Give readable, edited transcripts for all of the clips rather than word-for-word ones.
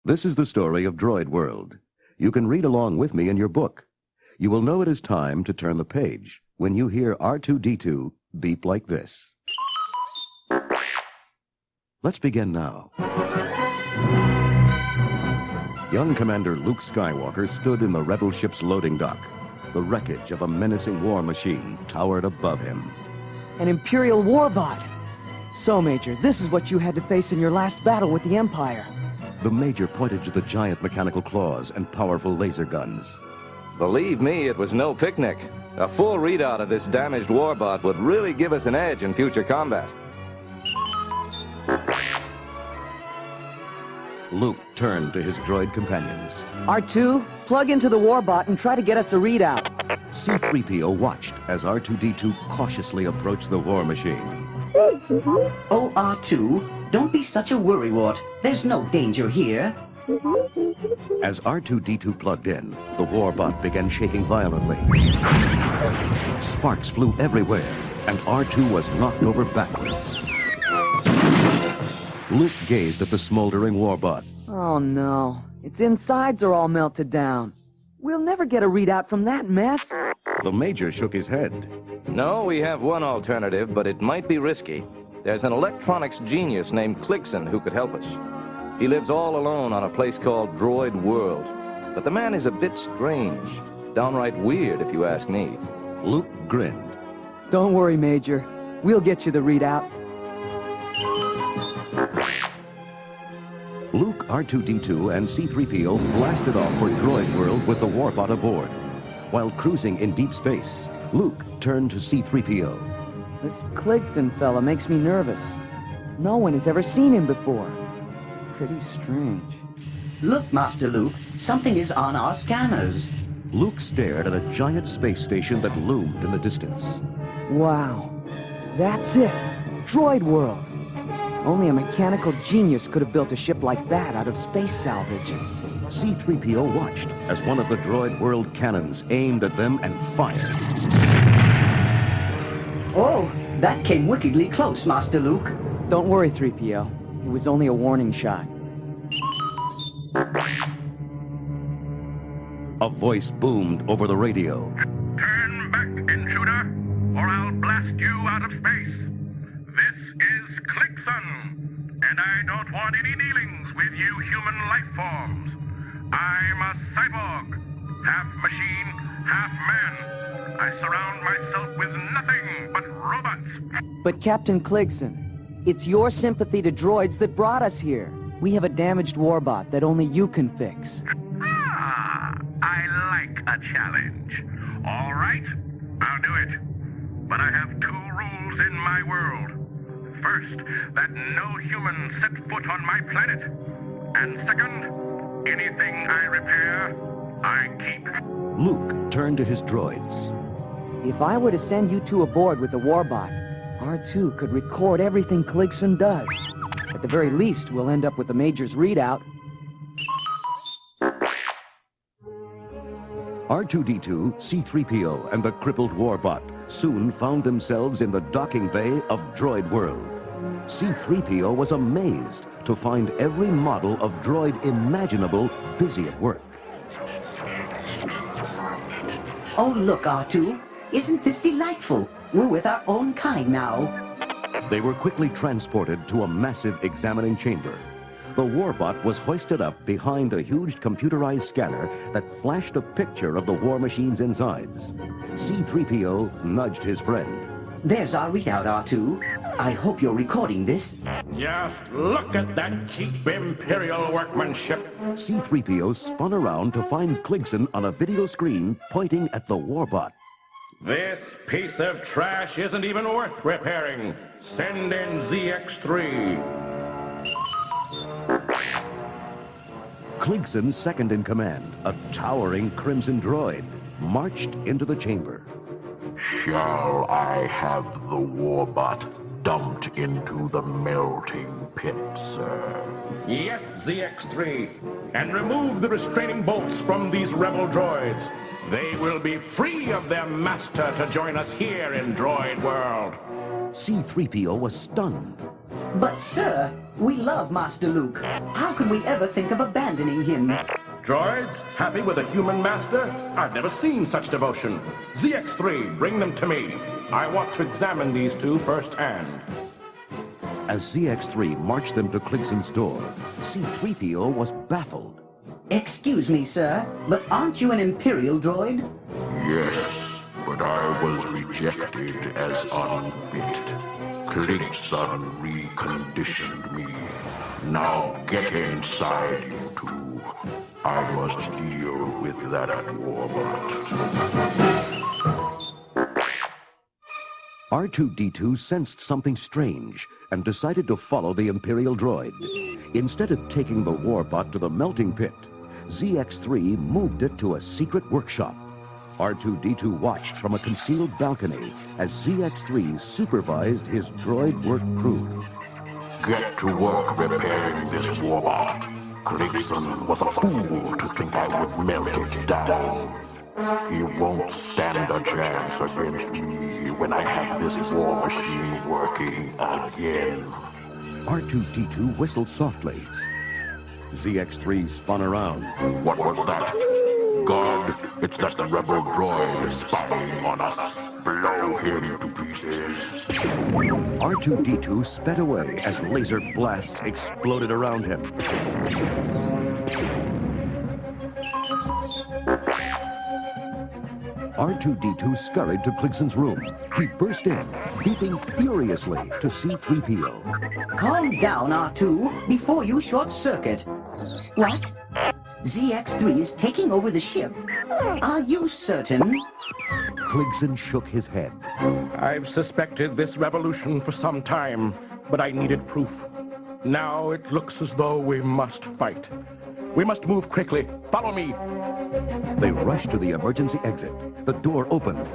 This is the story of Droid World. You can read along with me in your book. You will know it is time to turn the page when you hear R2-D2 beep like this. Let's begin now. Young Commander Luke Skywalker stood in the rebel ship's loading dock. The wreckage of a menacing war machine towered above him. An Imperial warbot! So, Major, this is what you had to face in your last battle with the Empire. The Major pointed to the giant mechanical claws and powerful laser guns. Believe me, it was no picnic. A full readout of this damaged warbot would really give us an edge in future combat. Luke turned to his droid companions. R2, plug into the warbot and try to get us a readout. C-3PO watched as R2-D2 cautiously approached the war machine. Oh, R2, don't be such a worrywart. There's no danger here. As R2-D2 plugged in, the warbot began shaking violently. Sparks flew everywhere, and R2 was knocked over backwards. Luke gazed at the smoldering warbot. Oh no, its insides are all melted down. We'll never get a readout from that mess. The Major shook his head. No, we have one alternative, but it might be risky. There's an electronics genius named Klickson who could help us. He lives all alone on a place called Droid World. But the man is a bit strange. Downright weird, if you ask me. Luke grinned. Don't worry, Major. We'll get you the readout. Luke, R2-D2, and C-3PO blasted off for Droid World with the warbot aboard. While cruising in deep space, Luke turned to C-3PO. This Klickson fella makes me nervous. No one has ever seen him before. Pretty strange. Look, Master Luke, something is on our scanners. Luke stared at a giant space station that loomed in the distance. Wow. That's it. Droid World. Only a mechanical genius could have built a ship like that out of space salvage. C-3PO watched as one of the Droid World cannons aimed at them and fired. Oh, that came wickedly close, Master Luke. Don't worry, 3PO. It was only a warning shot. A voice boomed over the radio. Turn back, intruder, or I'll blast you out of space. This is Klickson, and I don't want any dealings with you human life forms. I'm a cyborg, half machine, half man. I surround myself with nothing but robots. But Captain Klickson, it's your sympathy to droids that brought us here. We have a damaged warbot that only you can fix. Ah, I like a challenge. All right, I'll do it. But I have two rules in my world. First, that no human set foot on my planet. And second, anything I repair, I keep. Luke turned to his droids. If I were to send you two aboard with the warbot, R2 could record everything Klickson does. At the very least, we'll end up with the Major's readout. R2-D2, C-3PO, and the crippled warbot soon found themselves in the docking bay of Droid World. C-3PO was amazed to find every model of droid imaginable busy at work. Oh, look, R2. Isn't this delightful? We're with our own kind now. They were quickly transported to a massive examining chamber. The warbot was hoisted up behind a huge computerized scanner that flashed a picture of the war machine's insides. C-3PO nudged his friend. There's our readout, R2. I hope you're recording this. Just look at that cheap Imperial workmanship. C-3PO spun around to find Klickson on a video screen pointing at the warbot. This piece of trash isn't even worth repairing. Send in ZX3. Klickson, second in command, a towering crimson droid, marched into the chamber. Shall I have the warbot dumped into the melting pit, sir? Yes, ZX3. And remove the restraining bolts from these rebel droids. They will be free of their master to join us here in Droid World. C-3PO was stunned. But sir, we love Master Luke. How could we ever think of abandoning him? Droids, happy with a human master? I've never seen such devotion. ZX3, bring them to me. I want to examine these two firsthand. As ZX3 marched them to Kligson's door, C-3PO was baffled. Excuse me, sir, but aren't you an Imperial droid? Yes, but I was rejected as unfit. Kligson reconditioned me. Now get inside, you two. I must deal with that warbot. R2-D2 sensed something strange and decided to follow the Imperial droid. Instead of taking the warbot to the melting pit, ZX3 moved it to a secret workshop. R2-D2 watched from a concealed balcony as ZX3 supervised his droid work crew. Get to work repairing this warbot. Kligson was a fool to think I would melt it down. He won't stand a chance against me when I have this war machine working again. R2-D2 whistled softly. ZX3 spun around. What was that? Guard, it's just the rebel droid spying on us. Blow him to pieces. R2-D2 sped away as laser blasts exploded around him. R2-D2 scurried to Kligson's room. He burst in, beeping furiously to C-3PO. Calm down, R2, before you short-circuit. What? ZX3 is taking over the ship? Are you certain? Kligson shook his head. I've suspected this revolution for some time, but I needed proof. Now it looks as though we must fight. We must move quickly. Follow me. They rushed to the emergency exit. The door opened.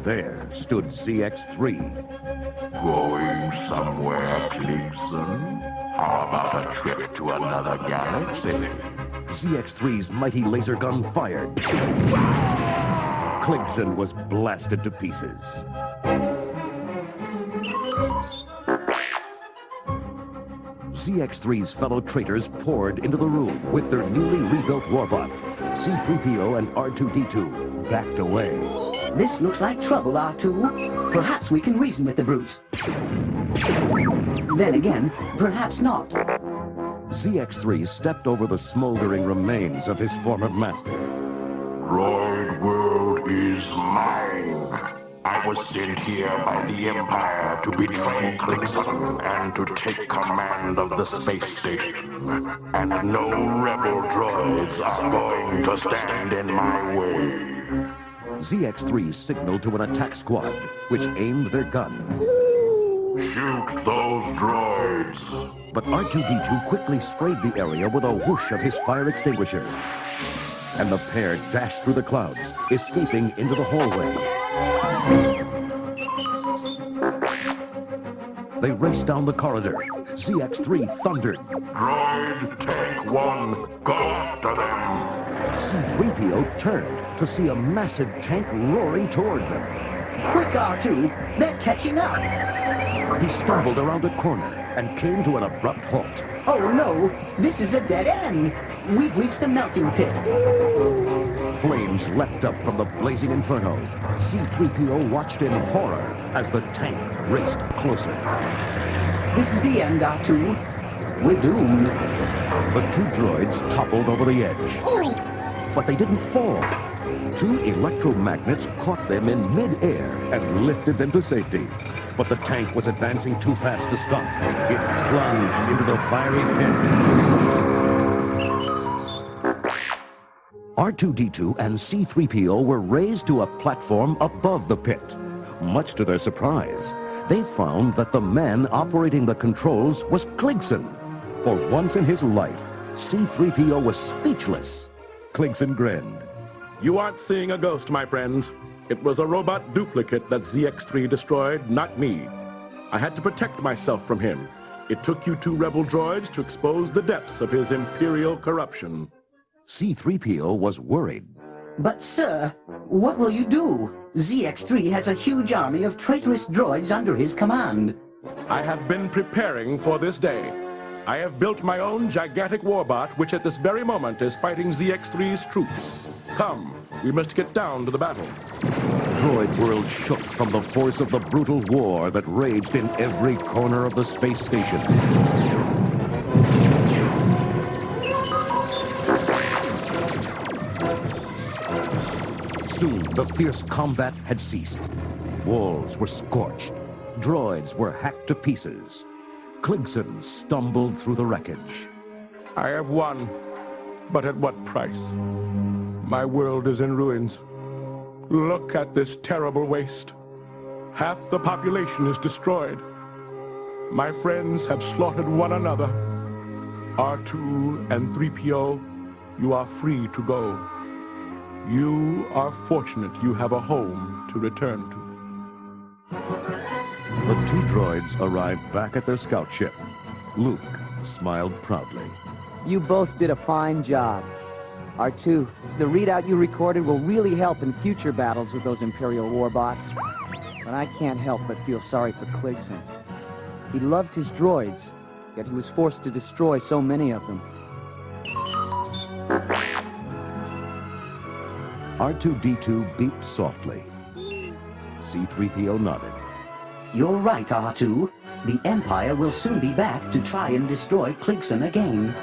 There stood ZX3. Going somewhere, Kligson? How about a trip to another galaxy? ZX3's mighty laser gun fired. Kligson was blasted to pieces. ZX3's fellow traitors poured into the room with their newly rebuilt warbot. C-3PO and R2-D2 backed away. This looks like trouble, R2. Perhaps we can reason with the brutes. Then again, perhaps not. ZX3 stepped over the smoldering remains of his former master. Droid world is mine. I was sent here by the Empire to betray Kligson and to take command of the space station. And no rebel droids are going to stand in my way. ZX3 signaled to an attack squad, which aimed their guns. Shoot those droids! But R2-D2 quickly sprayed the area with a whoosh of his fire extinguisher. And the pair dashed through the clouds, escaping into the hallway. They raced down the corridor. ZX3 thundered. Droid Tank 1, go after them! C-3PO turned to see a massive tank roaring toward them. Quick, R2! They're catching up! He stumbled around a corner and came to an abrupt halt. Oh no! This is a dead end! We've reached the melting pit. Flames leapt up from the blazing inferno. C-3PO watched in horror as the tank raced closer. This is the end, R2. We're doomed. The two droids toppled over the edge. But they didn't fall. Two electromagnets caught them in mid-air and lifted them to safety. But the tank was advancing too fast to stop. It plunged into the fiery pit. R2-D2 and C-3PO were raised to a platform above the pit. Much to their surprise, they found that the man operating the controls was Kligson. For once in his life, C-3PO was speechless. Kligson grinned. You aren't seeing a ghost, my friends. It was a robot duplicate that ZX3 destroyed, not me. I had to protect myself from him. It took you two rebel droids to expose the depths of his imperial corruption. C-3PO was worried. But sir, what will you do? ZX3 has a huge army of traitorous droids under his command. I have been preparing for this day. I have built my own gigantic warbot, which at this very moment is fighting ZX3's troops. Come, we must get down to the battle. Droid World shook from the force of the brutal war that raged in every corner of the space station. Soon, the fierce combat had ceased. Walls were scorched. Droids were hacked to pieces. Kligson stumbled through the wreckage. I have won, but at what price? My world is in ruins. Look at this terrible waste. Half the population is destroyed. My friends have slaughtered one another. R2 and 3PO, you are free to go. You are fortunate you have a home to return to. The two droids arrived back at their scout ship. Luke smiled proudly. You both did a fine job. R2, the readout you recorded will really help in future battles with those Imperial warbots. But I can't help but feel sorry for Kligson. He loved his droids, yet he was forced to destroy so many of them. R2-D2 beeped softly. C-3PO nodded. You're right, R2. The Empire will soon be back to try and destroy Kligson again.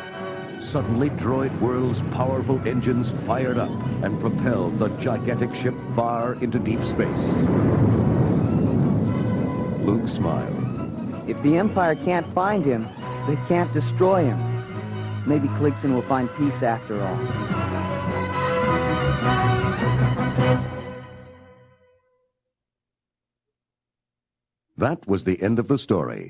Suddenly, Droid World's powerful engines fired up and propelled the gigantic ship far into deep space. Luke smiled. If the Empire can't find him, they can't destroy him. Maybe Kligson will find peace after all. That was the end of the story.